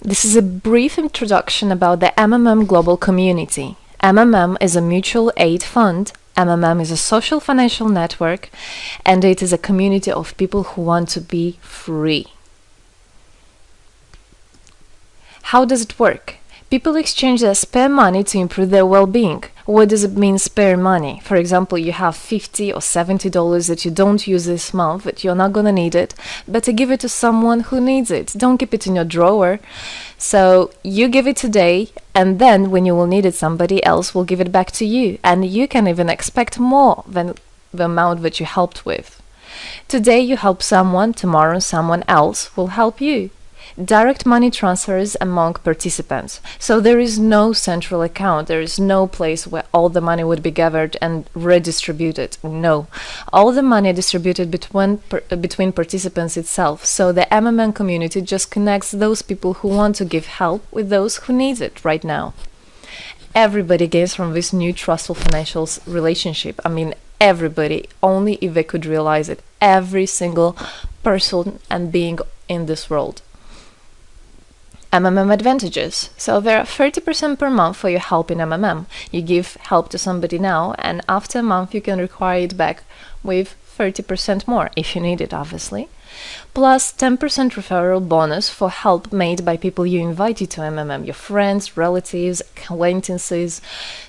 This is a brief introduction about the MMM Global Community. MMM is a mutual aid fund. MMM is a social financial network, and it is a community of people who want to be free. How does it work? People exchange their spare money to improve their well-being. What does it mean, spare money? For example, you have $50 or $70 that you don't use this month, but you're not gonna need it. Better give it to someone who needs it. Don't keep it in your drawer. So you give it today, and then when you will need it, somebody else will give it back to you. And you can even expect more than the amount that you helped with. Today you help someone, tomorrow someone else will help you. Direct money transfers among participants. So there is no central account. There is no place where all the money would be gathered and redistributed. No. All the money distributed between participants itself. So the MMM community just connects those people who want to give help with those who need it right now. Everybody gains from this new trustful financial relationship. I mean, everybody, only if they could realize it. Every single person and being in this world. MMM advantages. So there are 30% per month for your help in MMM. You give help to somebody now, and after a month you can require it back with 30% more if you need it, obviously. Plus 10% referral bonus for help made by people you invited to MMM, your friends, relatives, acquaintances.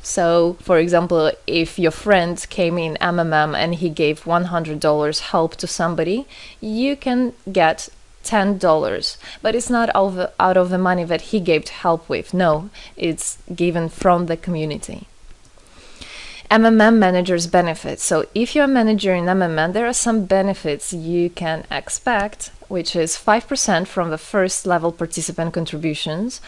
So, for example, if your friend came in MMM and he gave $100 help to somebody, you can get $10, but it's not out of the money that he gave to help with. No, it's given from the community. MMM managers benefits. So if you're a manager in MMM, there are some benefits you can expect, which is 5% from the first level participant contributions,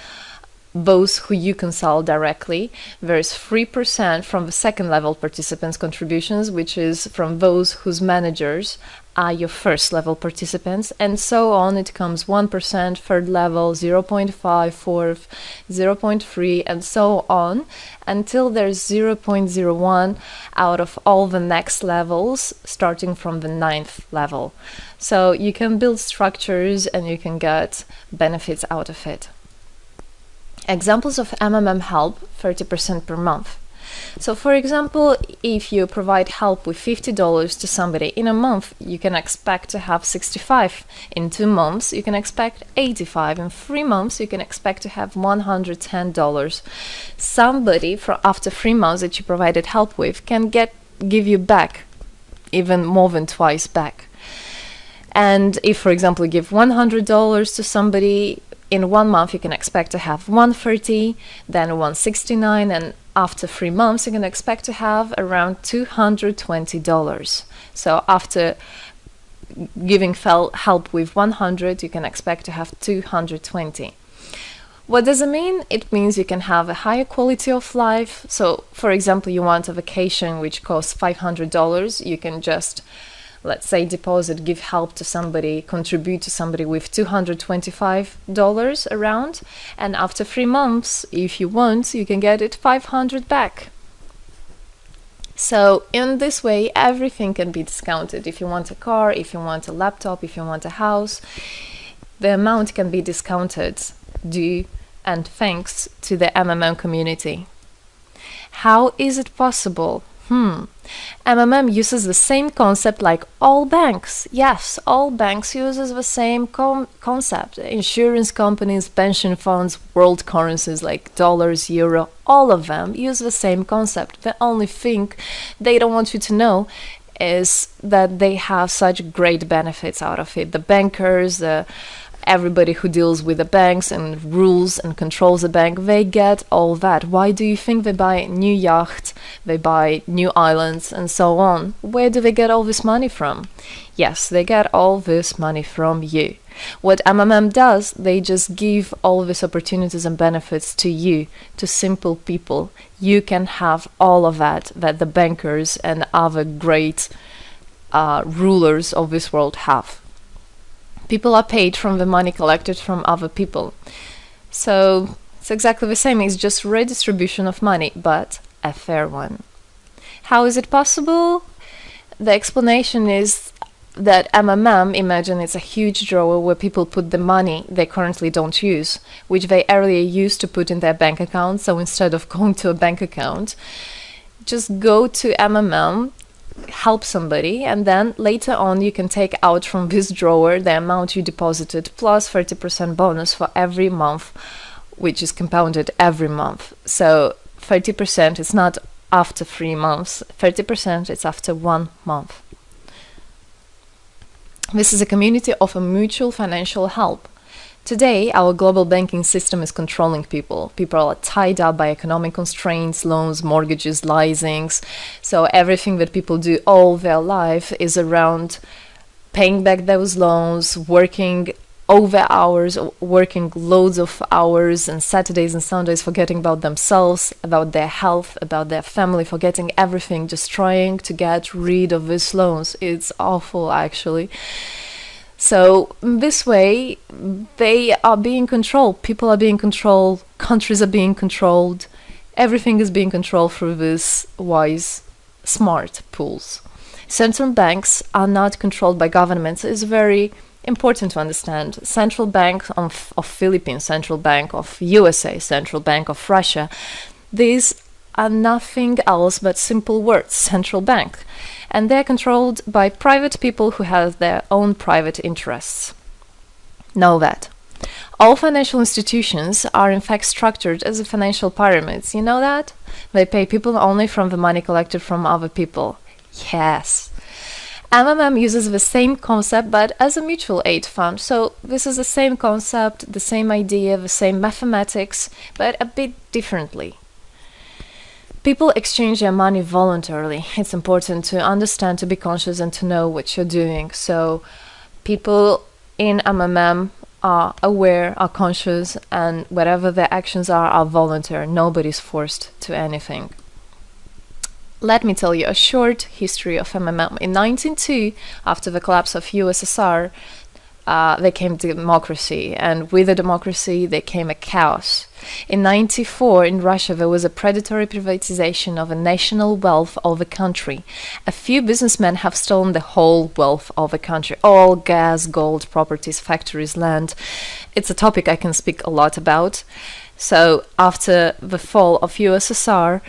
those who you consult directly. There's 3% from the second level participants contributions, which is from those whose managers are your first level participants, and so on. It comes 1%, third level, 0.5, fourth, 0.3, and so on, until there's 0.01 out of all the next levels, starting from the 9th level. So you can build structures and you can get benefits out of it. Examples of MMM help, 30% per month. So for example, if you provide help with $50 to somebody in a month, you can expect to have 65. In 2 months, you can expect 85. In 3 months, you can expect to have $110. Somebody after 3 months that you provided help with can give you back even more than twice back. And if, for example, you give $100 to somebody, in 1 month you can expect to have $130, then $169, and after 3 months you can expect to have around $220. So after giving help with 100, you can expect to have 220. What does it mean? It means you can have a higher quality of life. So for example, you want a vacation which costs $500, you can just, let's say, deposit, give help to somebody, contribute to somebody with $225 around, and after 3 months, if you want, you can get it $500 back. So in this way, everything can be discounted. If you want a car, if you want a laptop, if you want a house, the amount can be discounted due and thanks to the MMM community. How is it possible? MMM uses the same concept like all banks. Yes, all banks uses the same concept. Insurance companies, pension funds, world currencies like dollars, euro, all of them use the same concept. The only thing they don't want you to know is that they have such great benefits out of it. The bankers, everybody who deals with the banks and rules and controls the bank, they get all that. Why do you think they buy new yachts, they buy new islands, and so on? Where do they get all this money from? Yes, they get all this money from you. What MMM does, they just give all these opportunities and benefits to you, to simple people. You can have all of that the bankers and other great rulers of this world have. People are paid from the money collected from other people. So it's exactly the same. It's just redistribution of money, but a fair one. How is it possible? The explanation is that MMM, imagine it's a huge drawer where people put the money they currently don't use, which they earlier used to put in their bank account. So instead of going to a bank account, just go to MMM, help somebody, and then later on you can take out from this drawer the amount you deposited plus 30% bonus for every month, which is compounded every month. So 30% is not after 3 months, 30% is after 1 month. This is a community of a mutual financial help. Today, our global banking system is controlling people. People are tied up by economic constraints, loans, mortgages, leasings. So everything that people do all their life is around paying back those loans, working over hours, working loads of hours and Saturdays and Sundays, forgetting about themselves, about their health, about their family, forgetting everything, just trying to get rid of these loans. It's awful, actually. So this way, they are being controlled. People are being controlled. Countries are being controlled. Everything is being controlled through these wise, smart pools. Central banks are not controlled by governments. It's very important to understand. Central Bank of Philippines, Central Bank of USA, Central Bank of Russia. These are nothing else but simple words, central bank. And they're controlled by private people who have their own private interests. Know that. All financial institutions are in fact structured as financial pyramids. You know that? They pay people only from the money collected from other people. Yes. MMM uses the same concept but as a mutual aid fund. So this is the same concept, the same idea, the same mathematics, but a bit differently. People exchange their money voluntarily. It's important to understand, to be conscious and to know what you're doing. So people in MMM are aware, are conscious, and whatever their actions are voluntary. Nobody's forced to anything. Let me tell you a short history of MMM. In 1902, after the collapse of USSR, there came democracy, and with the democracy there came a chaos. In 1994, in Russia, there was a predatory privatization of a national wealth of the country. A few businessmen have stolen the whole wealth of the country, all gas, gold, properties, factories, land. It's a topic I can speak a lot about. So after the fall of USSR,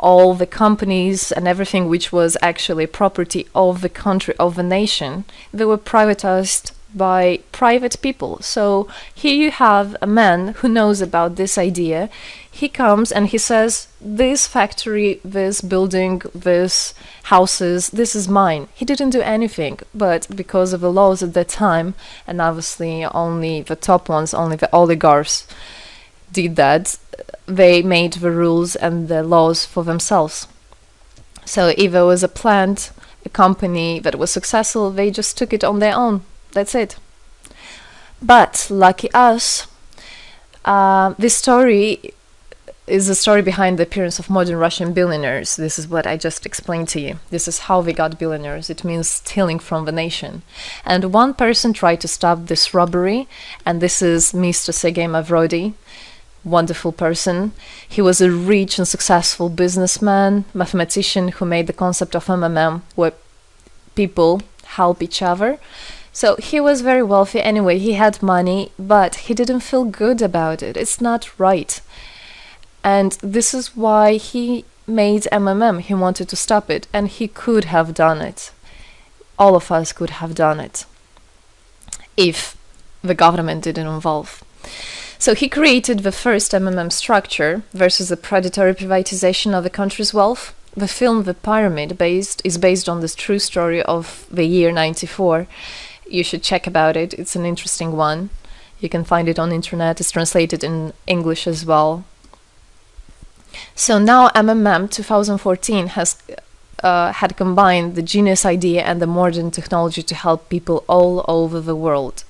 all the companies and everything which was actually property of the country, of the nation, they were privatized by private people. So here you have a man who knows about this idea. He comes and he says, this factory, this building, this houses, this is mine. He didn't do anything, but because of the laws at that time, and obviously only the top ones, only the oligarchs did that, they made the rules and the laws for themselves. So if there was a plant, a company that was successful, they just took it on their own. That's it. But lucky us, this story is the story behind the appearance of modern Russian billionaires. This is what I just explained to you. This is how we got billionaires. It means stealing from the nation. And one person tried to stop this robbery, and this is Mr. Sergei Mavrodi. Wonderful person. He was a rich and successful businessman, mathematician who made the concept of MMM, where people help each other. So he was very wealthy anyway, he had money, but he didn't feel good about it. It's not right. And this is why he made MMM. He wanted to stop it, and he could have done it. All of us could have done it if the government didn't involve. So he created the first MMM structure versus the predatory privatization of the country's wealth. The film The Pyramid is based on this true story of the year 94. You should check about it. It's an interesting one. You can find it on the internet. It's translated in English as well. So now MMM 2014 has had combined the genius idea and the modern technology to help people all over the world.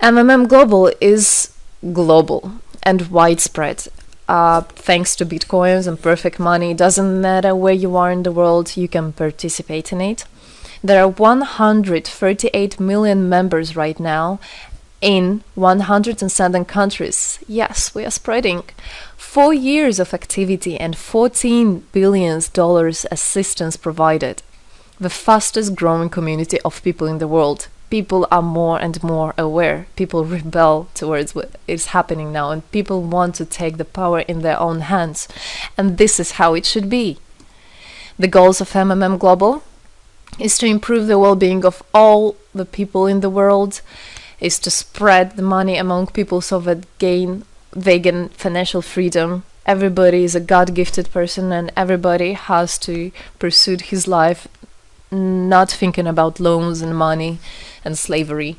MMMGlobal is global and widespread. Thanks to Bitcoins and perfect money, doesn't matter where you are in the world, you can participate in it. There are 138 million members right now in 107 countries. Yes, we are spreading. 4 years of activity and $14 billion assistance provided. the fastest growing community of people in the world. People are more and more aware. People rebel towards what is happening now, and people want to take the power in their own hands. And this is how it should be. The goals of MMM Global is to improve the well-being of all the people in the world, is to spread the money among people so that they gain financial freedom. Everybody is a God-gifted person, and everybody has to pursue his life not thinking about loans and money and slavery.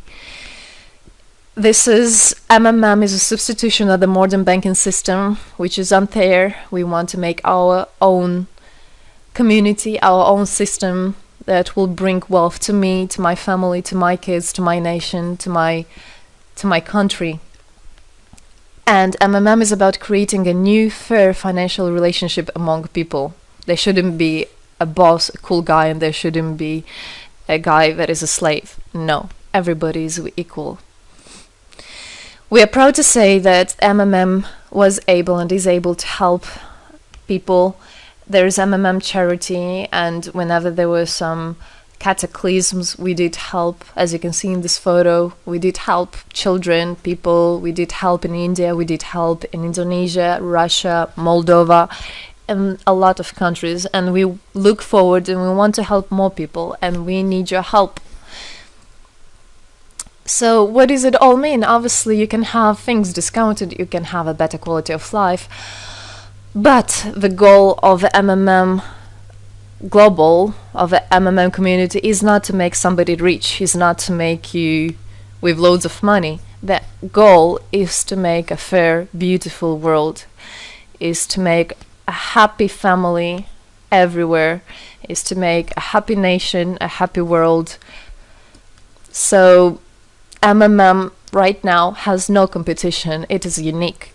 This is MMM is a substitution of the modern banking system, which is unfair. We want to make our own community, our own system that will bring wealth to me, to my family, to my kids, to my nation, to my country. And MMM is about creating a new, fair financial relationship among people. There shouldn't be a boss, a cool guy, and there shouldn't be a guy that is a slave. No, everybody is equal. We are proud to say that MMM was able and is able to help people. There is MMM charity, and whenever there were some cataclysms, we did help. As you can see in this photo, we did help children, people. We did help in India, we did help in Indonesia, Russia, Moldova, and a lot of countries. And we look forward and we want to help more people, and we need your help. So what does it all mean? Obviously, you can have things discounted, you can have a better quality of life. But the goal of the MMM Global, of the MMM community, is not to make somebody rich, is not to make you with loads of money. The goal is to make a fair, beautiful world, is to make a happy family everywhere, is to make a happy nation, a happy world. So MMM right now has no competition, it is unique.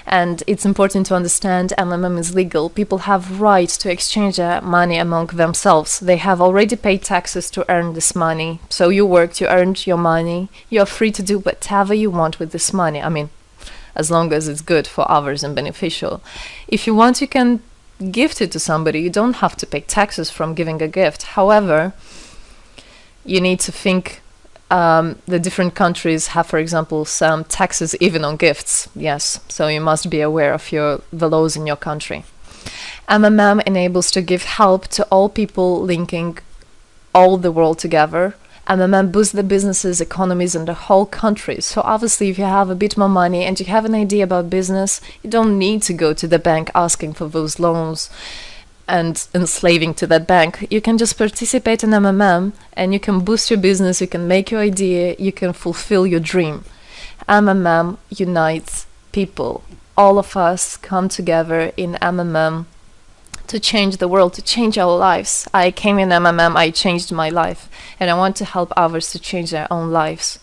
And it's important to understand MMM is legal. People have rights to exchange their money among themselves. They have already paid taxes to earn this money. So you worked, you earned your money. You're free to do whatever you want with this money. I mean, as long as it's good for others and beneficial. If you want, you can gift it to somebody. You don't have to pay taxes from giving a gift. However, you need to think the different countries have, for example, some taxes even on gifts. Yes, so you must be aware of the laws in your country. MMM enables to give help to all people, linking all the world together. MMM boosts the businesses, economies, and the whole country. So obviously, if you have a bit more money and you have an idea about business, you don't need to go to the bank asking for those loans and enslaving to that bank. You can just participate in MMM and you can boost your business, you can make your idea, you can fulfill your dream. MMM unites people. All of us come together in MMM to change the world, to change our lives. I came in MMM, I changed my life, and I want to help others to change their own lives,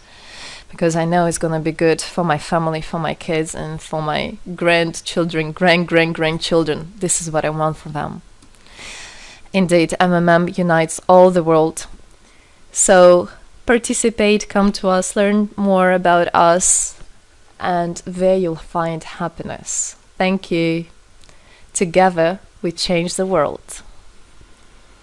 because I know it's going to be good for my family, for my kids, and for my grandchildren, grandchildren. This is what I want for them. Indeed, MMM unites all the world. So participate, come to us, learn more about us, and there you'll find happiness. Thank you. Together, we change the world.